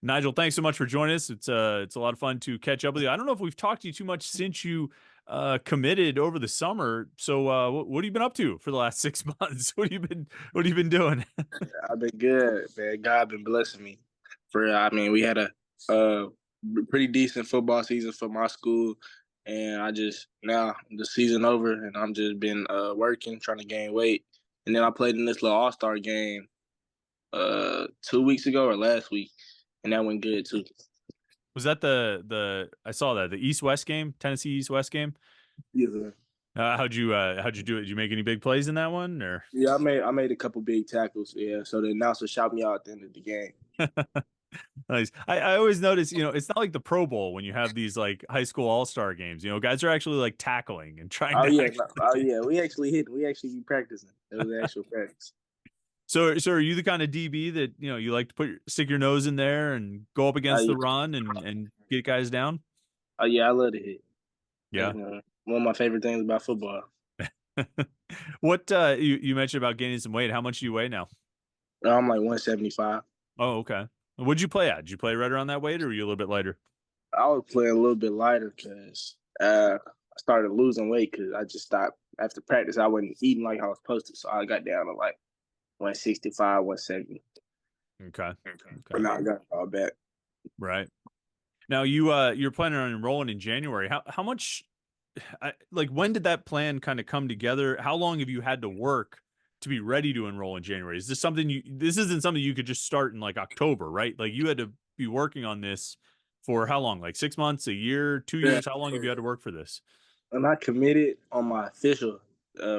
Nigel, thanks so much for joining us. It's a lot of fun to catch up with you. I don't know if we've talked to you too much since you committed over the summer. So what have you been up to for the last 6 months? What have you been doing? I've been good, man. God been blessing me. We had a uh, pretty decent football season for my school, and I just now the season over, and I'm just been working, trying to gain weight, and then I played in this little All-Star game 2 weeks ago or last week, and that went good too. Was that the I saw that the East West game, Tennessee East West game? Yeah, How'd you do it? Did you make any big plays in that one or? yeah. I made a couple big tackles. Yeah, so the announcer shot me out at the end of the game. Nice. I always notice, it's not like the Pro Bowl when you have these like high school all-star games. Guys are actually like tackling and trying Oh to yeah, actually. oh yeah. We actually hit. We actually be practicing. It was actual practice. So are you the kind of DB that, you like to stick your nose in there and go up Oh against yeah, the run and get guys down? oh yeah. I love to hit. That's Yeah. one of my favorite things about football. What you mentioned about gaining some weight. How much do you weigh now? I'm like 175. Oh, okay. What'd you play at? Did you play right around that weight or were you a little bit lighter? I was playing a little bit lighter because I started losing weight because I just stopped after practice. I wasn't eating like I was supposed to, so I got down to like 165, 170. Okay. But Okay. now I got it all back. Right. Now you're planning on enrolling in January. How much like when did that plan kind of come together? How long have you had to work to be ready to enroll in January? Is this isn't something you could just start in like October, right? Like you had to be working on this for how long? Like 6 months, a year, 2 years? Yeah. How long have you had to work for this? And I committed on my official.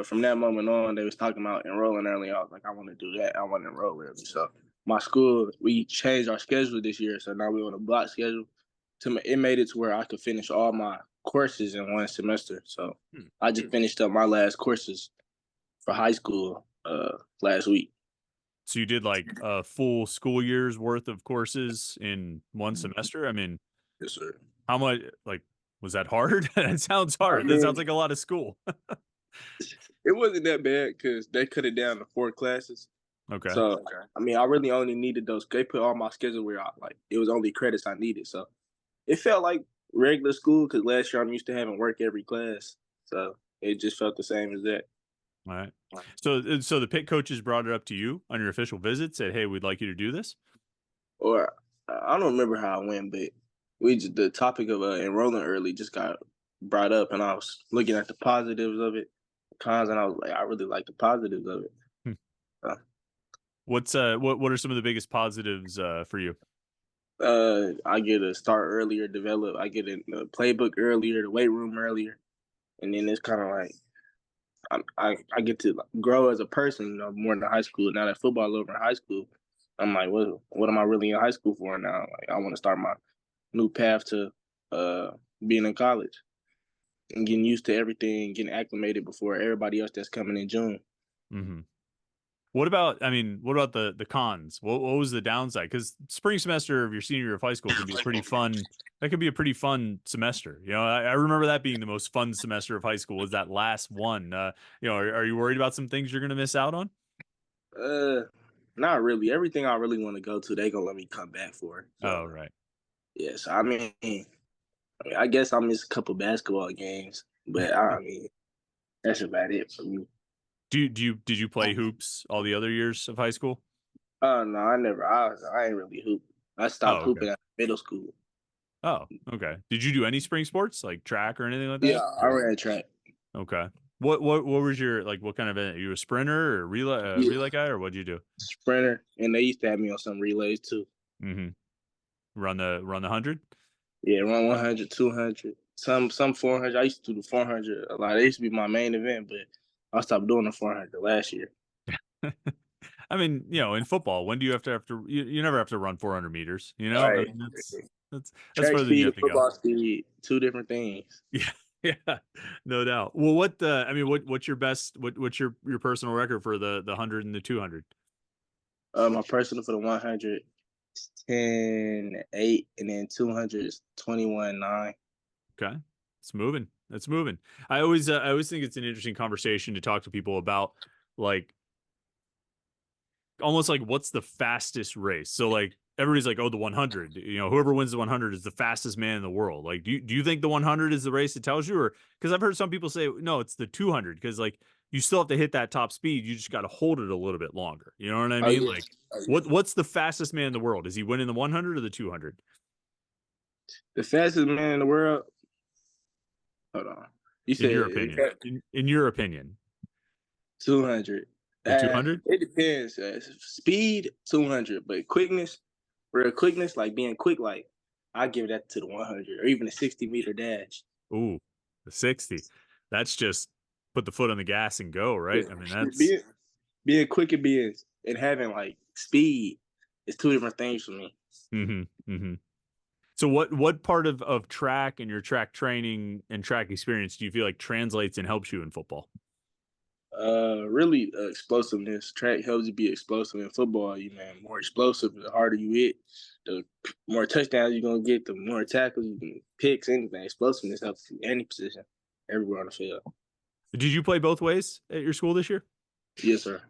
From that moment on, they was talking about enrolling early. I was like, I want to do that. I want to enroll early. So my school, we changed our schedule this year. So now we're on a block schedule. It made it to where I could finish all my courses in one semester. So Hmm. I just finished up my last courses for high school last week. So you did like a full school year's worth of courses in one semester? I mean, Yes, sir. how much like was that hard? That sounds I hard. That sounds mean, like a lot of school. it wasn't that bad because they cut it down to 4 classes. Okay. So I really only needed those. They put all my schedule where it was only credits I needed. So it felt like regular school because last year I'm used to having work every class. So it just felt the same as that. All right. So the Pitt coaches brought it up to you on your official visit, said, "Hey, we'd like you to do this." Or I don't remember how I went, but the topic of enrolling early just got brought up, and I was looking at the positives of it, the cons, and I was like, I really like the positives of it. Hmm. Uh, What are some of the biggest positives for you? I get to start earlier, develop. I get in the playbook earlier, the weight room earlier, and then it's kind of like I get to grow as a person, more than high school. Now that football over in high school, I'm like, what am I really in high school for now? Like, I want to start my new path to uh, being in college and getting used to everything, getting acclimated before everybody else that's coming in June. Hmm. What about the cons? What was the downside? Because spring semester of your senior year of high school can be a pretty fun. That could be a pretty fun semester. I remember that being the most fun semester of high school was that last one. Are you worried about some things you're going to miss out on? Uh, Not really. Everything I really want to go to, they gonna let me come back for. Oh, So right. yes, I guess I miss a couple basketball games, but that's about it for me. Did you play hoops all the other years of high school? Oh no, I never. I ain't really hoop. I Oh, stopped okay. hooping at middle school. Oh, okay. Did you do any spring sports like track or anything like Yeah, that? I Or ran track. okay. What was your like? What kind of event? Are you a sprinter or Yeah, relay guy or what'd you do? sprinter, and they used to have me on some relays too. Hmm. Run the 100. Yeah, run 100, 200, some 400. I used to do the 400 a lot. It used to be my main event, but I stopped doing the 400 last year. I mean, in football, when do you have to you never have to run 400 meters, All I right. mean, that's Track further than you speed have and to go. football speed, two different things. Yeah, yeah, no doubt. Well, what's your best, what's your personal record for the 100 and the 200? My personal for the 100 is 10-8, and then 200 is 21-9. Okay. It's moving. It's moving. I always think it's an interesting conversation to talk to people about like almost like what's the fastest race. So like everybody's like, oh, the 100, whoever wins the 100 is the fastest man in the world. Like, do you think the 100 is the race that tells you, or because I've heard some people say, no, it's the 200 because like you still have to hit that top speed. You just got to hold it a little bit longer. You know what I Oh mean? yeah. Like, Oh, yeah. what's the fastest man in the world? Is he winning the 100 or the 200? The fastest man in the world. Hold on. You In your said opinion? In your opinion, 200. the 200? It depends. Speed 200, but quickness, real quickness, like being quick, like I give that to the 100 or even a 60-meter dash. Ooh, the 60. That's just put the foot on the gas and go, right? Yeah. I mean, that's Being quick and being and having like speed is two different things for me. mm-hmm. So what part of track and your track training and track experience do you feel like translates and helps you in football? Really explosiveness. Track helps you be explosive in football. You man, more explosive. The harder you hit, the more touchdowns you're gonna get. The more tackles you can picks. Anything. Explosiveness helps you any position, everywhere on the field. Did you play both ways at your school this year? Yes, sir.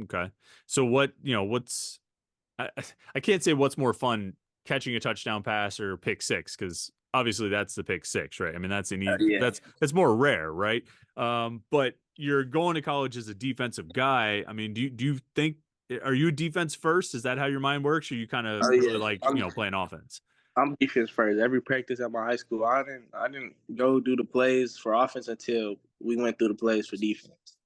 Okay. So what's I, I can't say what's more fun, catching a touchdown pass or pick six, because obviously that's the pick six, right? I mean, Yeah. that's more rare, right? But you're going to college as a defensive guy. I mean, do you think, are you defense first? Is that how your mind works? Or you kind of Oh really yeah. like, playing offense? I'm defense first. Every practice at my high school, I didn't go do the plays for offense until we went through the plays for defense.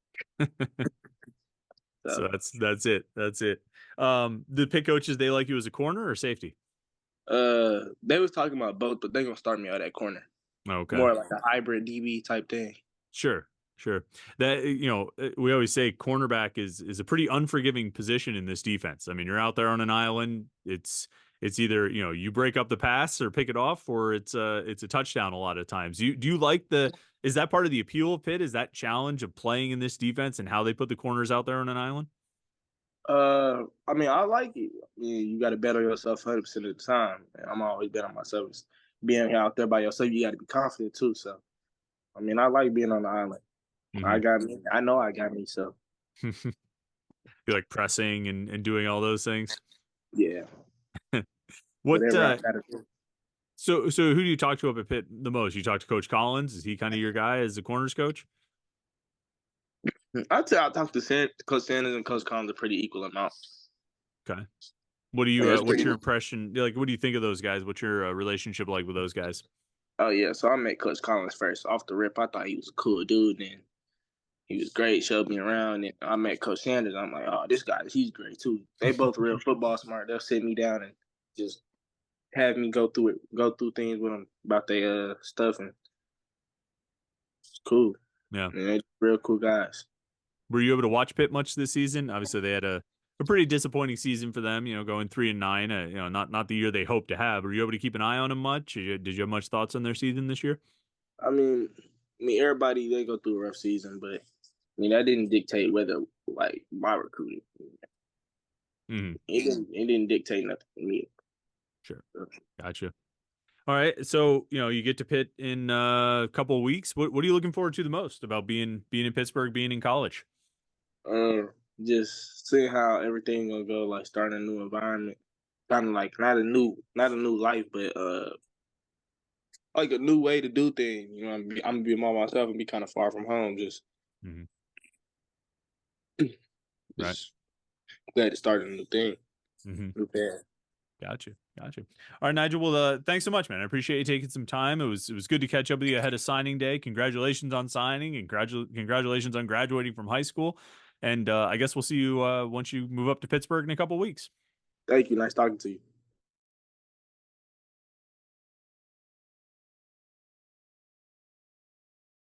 So So that's it. That's it. The pick coaches, they like you as a corner or safety? they was talking about both, but they gonna start me out at corner. Okay. More like a hybrid DB type thing. Sure, sure. That we always say cornerback is a pretty unforgiving position in this defense. I mean, you're out there on an island. It's either you break up the pass or pick it off, or it's a touchdown a lot of times. Do you like the? Is that part of the appeal of Pitt? Is that challenge of playing in this defense and how they put the corners out there on an island? I mean, I like it. I mean, you got to bet on yourself 100% of the time. And I'm always bet on myself. Being out there by yourself, you got to be confident too. So, I mean, I like being on the island. I Hmm. got me. I know I got me. So, You like pressing and doing all those things. yeah, What whatever I got to do. so who do you talk to up at Pitt the most? You talk to Coach Collins? Is he kind of your guy as the corners coach? I talk to Coach Sanders and Coach Collins a pretty equal amount. Okay. What do you Yeah, it's what's pretty. your impression? Like, what do you think of those guys? What's your relationship like with those guys? Oh yeah, so I met Coach Collins first. Off the rip, I thought he was a cool dude, and he was great. Showed me around, and I met Coach Sanders. I'm like, oh, this guy, he's great too. They both real football smart. They'll sit me down and just have me go through things with them about their stuff, and it's cool. Yeah. And they're real cool guys. Were you able to watch Pitt much this season? Obviously, they had a pretty disappointing season for them. Going 3-9. Not the year they hoped to have. Were you able to keep an eye on them much? Did you have much thoughts on their season this year? I mean, everybody they go through a rough season, but I mean that didn't dictate whether like my recruiting. Hmm. It didn't dictate nothing to me. Sure. Gotcha. All right. So, you get to Pitt in a couple of weeks. What are you looking forward to the most about being in Pittsburgh, being in college? Um, just seeing how everything gonna go, like starting a new environment, kind of like not a new life, but like a new way to do things. I'm gonna be by myself and be kind of far from home. Just, Hmm. Right. just glad to start a new thing, Hmm. new path. Gotcha. Gotcha. All right, Nigel. Well, thanks so much, man. I appreciate you taking some time. It was good to catch up with you ahead of signing day. Congratulations on signing and congratulations on graduating from high school. And I guess we'll see you once you move up to Pittsburgh in a couple weeks. Thank you. Nice talking to you.